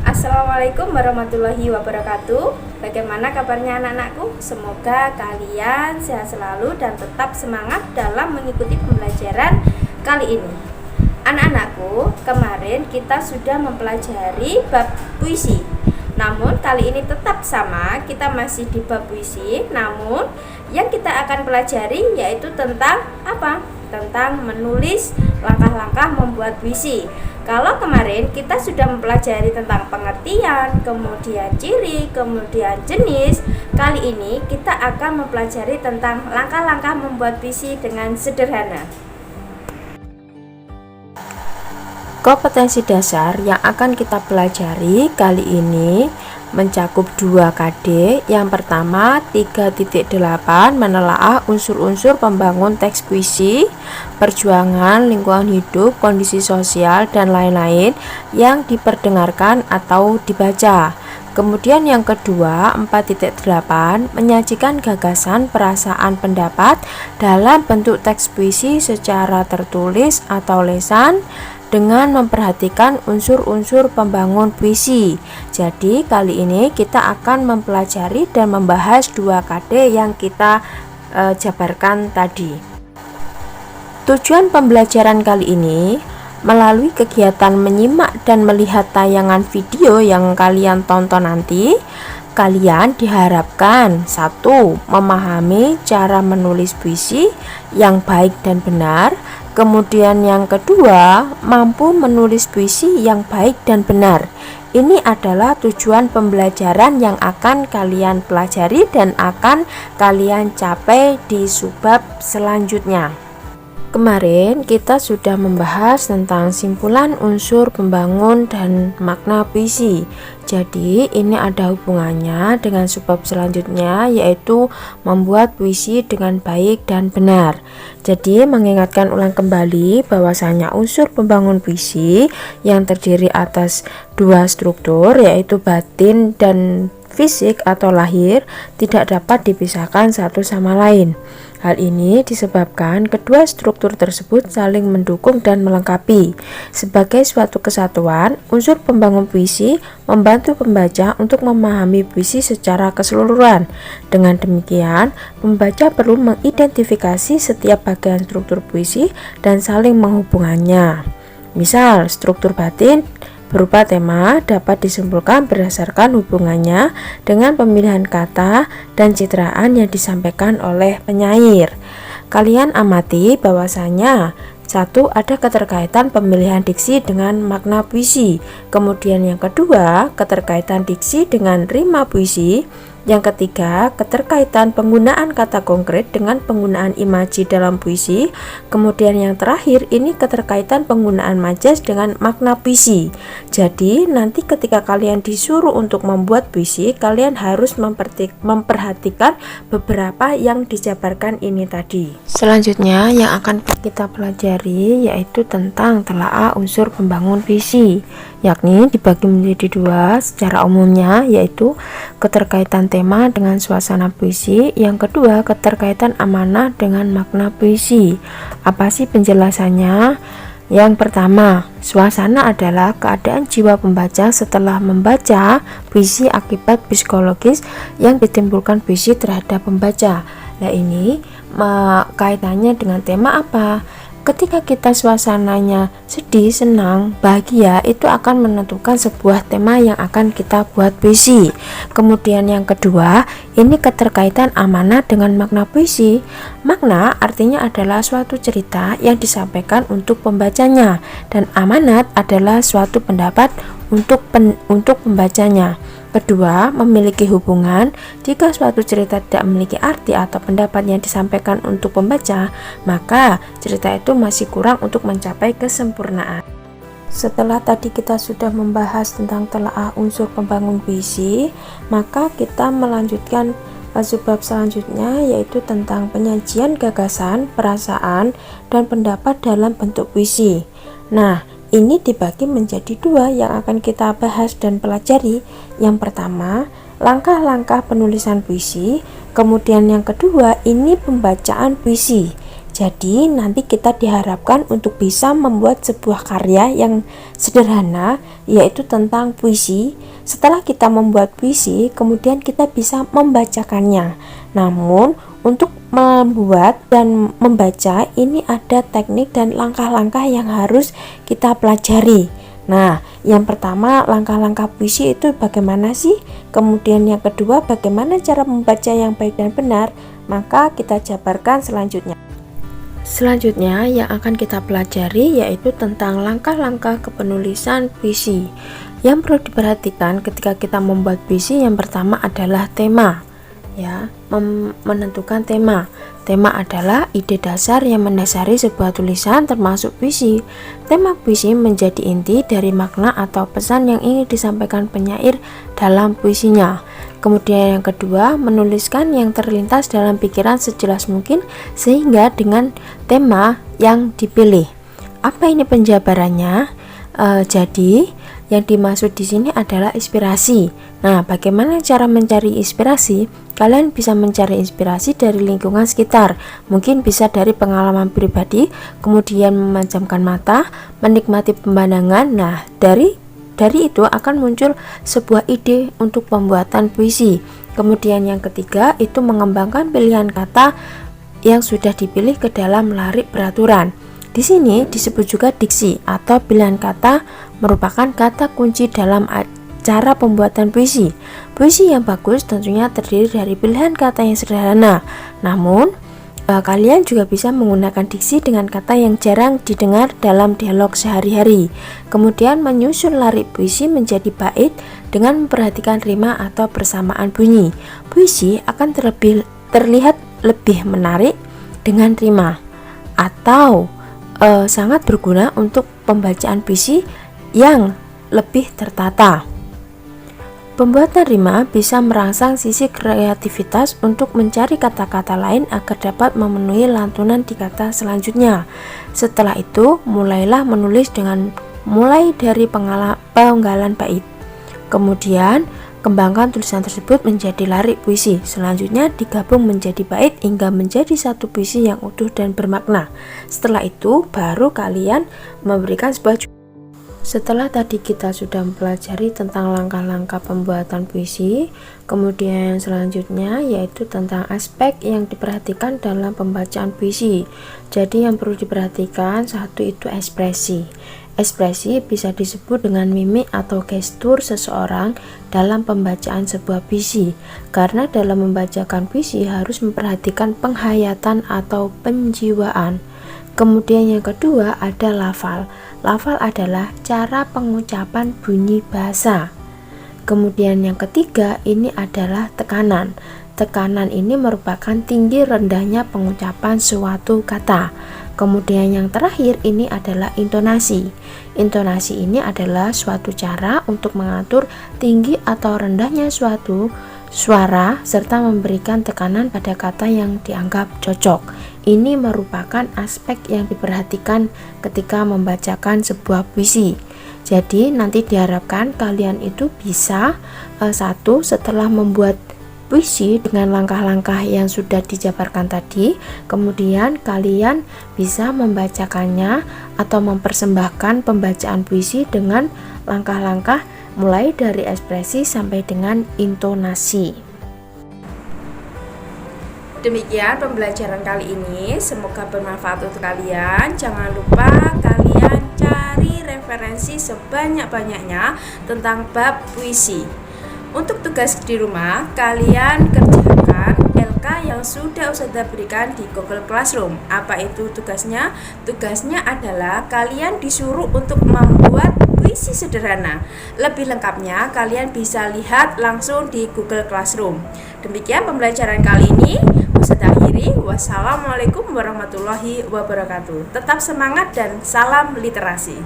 Assalamualaikum warahmatullahi wabarakatuh. Bagaimana kabarnya anak-anakku? Semoga kalian sehat selalu dan tetap semangat dalam mengikuti pembelajaran kali ini. Anak-anakku, kemarin kita sudah mempelajari bab puisi. Namun kali ini tetap sama, kita masih di bab puisi. Namun yang kita akan pelajari yaitu tentang apa? Tentang menulis langkah-langkah membuat puisi. Kalau kemarin kita sudah mempelajari tentang pengertian, kemudian ciri, kemudian jenis, kali ini kita akan mempelajari tentang langkah-langkah membuat puisi dengan sederhana. Kompetensi dasar yang akan kita pelajari kali ini mencakup 2 KD. Yang pertama 3.8 menelaah unsur-unsur pembangun teks puisi, perjuangan, lingkungan hidup, kondisi sosial, dan lain-lain yang diperdengarkan atau dibaca. Kemudian yang kedua 4.8 menyajikan gagasan, perasaan, pendapat dalam bentuk teks puisi secara tertulis atau lisan dengan memperhatikan unsur-unsur pembangun puisi. Jadi kali ini kita akan mempelajari dan membahas 2 KD yang kita jabarkan tadi. Tujuan pembelajaran kali ini melalui kegiatan menyimak dan melihat tayangan video yang kalian tonton nanti, kalian diharapkan 1. Memahami cara menulis puisi yang baik dan benar. Kemudian yang kedua, mampu menulis puisi yang baik dan benar. Ini adalah tujuan pembelajaran yang akan kalian pelajari dan akan kalian capai di subbab selanjutnya. Kemarin kita sudah membahas tentang simpulan unsur pembangun dan makna puisi. Jadi ini ada hubungannya dengan subbab selanjutnya, yaitu membuat puisi dengan baik dan benar. Jadi mengingatkan ulang kembali bahwasanya unsur pembangun puisi yang terdiri atas 2 struktur, yaitu batin dan fisik atau lahir, tidak dapat dipisahkan satu sama lain. Hal ini disebabkan kedua struktur tersebut saling mendukung dan melengkapi. Sebagai suatu kesatuan, unsur pembangun puisi membantu pembaca untuk memahami puisi secara keseluruhan. Dengan demikian, pembaca perlu mengidentifikasi setiap bagian struktur puisi dan saling menghubungannya. Misal, struktur batin berupa tema dapat disimpulkan berdasarkan hubungannya dengan pemilihan kata dan citraan yang disampaikan oleh penyair. Kalian amati bahwasanya 1. Ada keterkaitan pemilihan diksi dengan makna puisi. Kemudian yang kedua, keterkaitan diksi dengan rima puisi. Yang ketiga, keterkaitan penggunaan kata konkret dengan penggunaan imaji dalam puisi. Kemudian yang terakhir, ini keterkaitan penggunaan majas dengan makna puisi. Jadi nanti ketika kalian disuruh untuk membuat puisi, kalian harus memperhatikan beberapa yang dijabarkan ini tadi. Selanjutnya yang akan kita pelajari yaitu tentang telaah unsur pembangun puisi, yakni dibagi menjadi 2 secara umumnya, yaitu keterkaitan tema dengan suasana puisi, yang kedua keterkaitan amanah dengan makna puisi. Apa sih penjelasannya? Yang pertama, suasana adalah keadaan jiwa pembaca setelah membaca puisi akibat psikologis yang ditimbulkan puisi terhadap pembaca. Nah ini kaitannya dengan tema apa? Ketika kita suasananya sedih, senang, bahagia, itu akan menentukan sebuah tema yang akan kita buat puisi. Kemudian yang kedua, ini keterkaitan amanah dengan makna puisi. Makna artinya adalah suatu cerita yang disampaikan untuk pembacanya, dan amanat adalah suatu pendapat untuk pembacanya. Kedua, memiliki hubungan. Jika suatu cerita tidak memiliki arti atau pendapat yang disampaikan untuk pembaca, maka cerita itu masih kurang untuk mencapai kesempurnaan. Setelah tadi kita sudah membahas tentang telaah unsur pembangun puisi, maka kita melanjutkan subbab selanjutnya, yaitu tentang penyajian gagasan, perasaan, dan pendapat dalam bentuk puisi. Nah, ini dibagi menjadi 2 yang akan kita bahas dan pelajari. Yang pertama, langkah-langkah penulisan puisi. Kemudian yang kedua, ini pembacaan puisi. Jadi nanti kita diharapkan untuk bisa membuat sebuah karya yang sederhana, yaitu tentang puisi. Setelah kita membuat puisi, kemudian kita bisa membacakannya. Namun untuk membuat dan membaca ini ada teknik dan langkah-langkah yang harus kita pelajari. Nah, yang pertama, langkah-langkah puisi itu bagaimana sih? Kemudian yang kedua, bagaimana cara membaca yang baik dan benar? Maka kita jabarkan selanjutnya. Selanjutnya yang akan kita pelajari yaitu tentang langkah-langkah kepenulisan puisi. Yang perlu diperhatikan ketika kita membuat puisi, yang pertama adalah tema. Menentukan tema. Tema adalah ide dasar yang mendasari sebuah tulisan termasuk puisi. Tema puisi menjadi inti dari makna atau pesan yang ingin disampaikan penyair dalam puisinya. Kemudian yang kedua, menuliskan yang terlintas dalam pikiran sejelas mungkin sehingga dengan tema yang dipilih. Apa ini penjabarannya? Jadi yang dimaksud di sini adalah inspirasi. Nah, bagaimana cara mencari inspirasi? Kalian bisa mencari inspirasi dari lingkungan sekitar. Mungkin bisa dari pengalaman pribadi, kemudian memejamkan mata, menikmati pemandangan. Nah, dari itu akan muncul sebuah ide untuk pembuatan puisi. Kemudian yang ketiga itu mengembangkan pilihan kata yang sudah dipilih ke dalam larik beraturan. Di sini disebut juga diksi atau pilihan kata merupakan kata kunci dalam cara pembuatan puisi. Puisi yang bagus tentunya terdiri dari pilihan kata yang sederhana. Namun kalian juga bisa menggunakan diksi dengan kata yang jarang didengar dalam dialog sehari-hari. Kemudian menyusun larik puisi menjadi bait dengan memperhatikan rima atau persamaan bunyi. Puisi akan terlihat lebih menarik dengan rima atau sangat berguna untuk pembacaan puisi yang lebih tertata. Pembuatan rima bisa merangsang sisi kreativitas untuk mencari kata-kata lain agar dapat memenuhi lantunan di kata selanjutnya. Setelah itu, mulailah menulis dengan mulai dari penggalan bait. Kemudian, kembangkan tulisan tersebut menjadi larik puisi. Selanjutnya digabung menjadi bait hingga menjadi satu puisi yang utuh dan bermakna. Setelah itu, baru kalian memberikan sebuah. Setelah tadi kita sudah mempelajari tentang langkah-langkah pembuatan puisi, kemudian yang selanjutnya yaitu tentang aspek yang diperhatikan dalam pembacaan puisi. Jadi yang perlu diperhatikan satu itu ekspresi. Ekspresi bisa disebut dengan mimik atau gestur seseorang dalam pembacaan sebuah puisi. Karena dalam membacakan puisi harus memperhatikan penghayatan atau penjiwaan. Kemudian yang kedua ada lafal. Lafal adalah cara pengucapan bunyi bahasa. Kemudian yang ketiga ini adalah tekanan. Tekanan ini merupakan tinggi rendahnya pengucapan suatu kata. Kemudian yang terakhir ini adalah intonasi. Intonasi ini adalah suatu cara untuk mengatur tinggi atau rendahnya suatu suara serta memberikan tekanan pada kata yang dianggap cocok. Ini merupakan aspek yang diperhatikan ketika membacakan sebuah puisi. Jadi nanti diharapkan kalian itu bisa satu, setelah membuat puisi dengan langkah-langkah yang sudah dijabarkan tadi, kemudian kalian bisa membacakannya atau mempersembahkan pembacaan puisi dengan langkah-langkah mulai dari ekspresi sampai dengan intonasi. Demikian pembelajaran kali ini, semoga bermanfaat untuk kalian. Jangan lupa kalian cari referensi sebanyak-banyaknya tentang bab puisi. Untuk tugas di rumah, kalian kerjakan LK yang sudah Ustazah berikan di Google Classroom. Apa itu tugasnya? Tugasnya adalah kalian disuruh untuk membuat puisi sederhana. Lebih lengkapnya kalian bisa lihat langsung di Google Classroom. Demikian pembelajaran kali ini. Ustazah akhiri. Wassalamualaikum warahmatullahi wabarakatuh. Tetap semangat dan salam literasi.